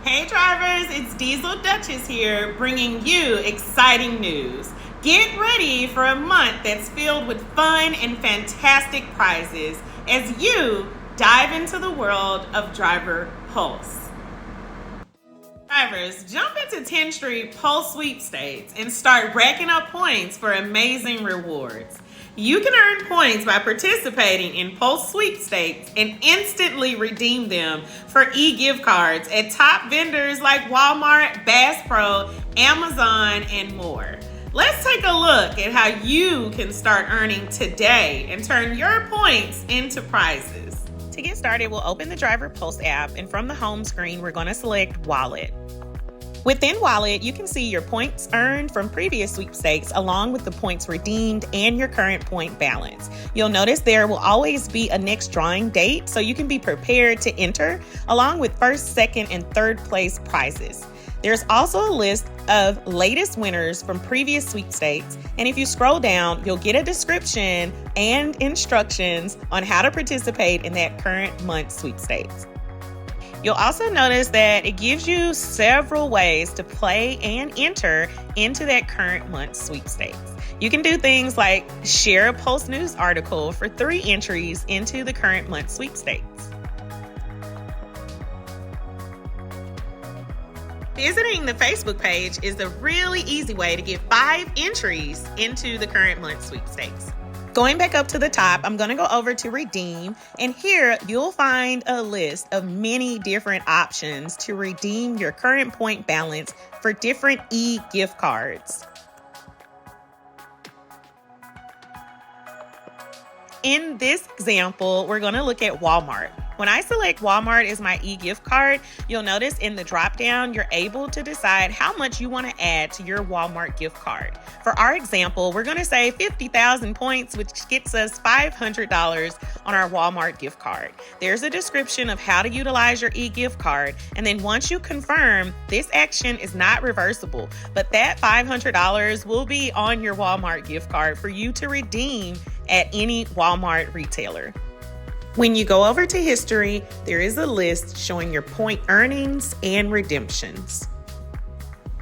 Hey drivers, it's Diesel Duchess here bringing you exciting news. Get ready for a month that's filled with fun and fantastic prizes as you dive into the world of Driver Pulse. Drivers, jump into 10th Street Pulse Sweepstakes and start racking up points for amazing rewards. You can earn points by participating in Pulse Sweepstakes and instantly redeem them for e-gift cards at top vendors like Walmart, Bass Pro, Amazon, and more. Let's take a look at how you can start earning today and turn your points into prizes. To get started, we'll open the Driver Pulse app, and from the home screen, we're going to select Wallet. Within Wallet, you can see your points earned from previous sweepstakes along with the points redeemed and your current point balance. You'll notice there will always be a next drawing date, so you can be prepared to enter along with first, second, and third place prizes. There's also a list of latest winners from previous sweepstakes, and if you scroll down, you'll get a description and instructions on how to participate in that current month sweepstakes. You'll also notice that it gives you several ways to play and enter into that current month sweepstakes. You can do things like share a Pulse News article for 3 entries into the current month sweepstakes. Visiting the Facebook page is a really easy way to get 5 entries into the current month sweepstakes. Going back up to the top, I'm going to go over to redeem, and here you'll find a list of many different options to redeem your current point balance for different e-gift cards. In this example, we're going to look at Walmart. When I select Walmart as my e-gift card, you'll notice in the drop-down, you're able to decide how much you want to add to your Walmart gift card. For our example, we're going to say 50,000 points, which gets us $500 on our Walmart gift card. There's a description of how to utilize your e-gift card, and then once you confirm, this action is not reversible, but that $500 will be on your Walmart gift card for you to redeem at any Walmart retailer. When you go over to history, there is a list showing your point earnings and redemptions.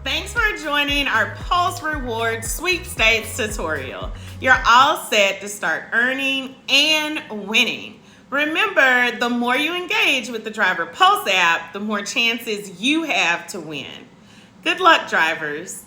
Thanks for joining our Pulse Rewards Sweepstakes tutorial. You're all set to start earning and winning. Remember, the more you engage with the Driver Pulse app, the more chances you have to win. Good luck, drivers.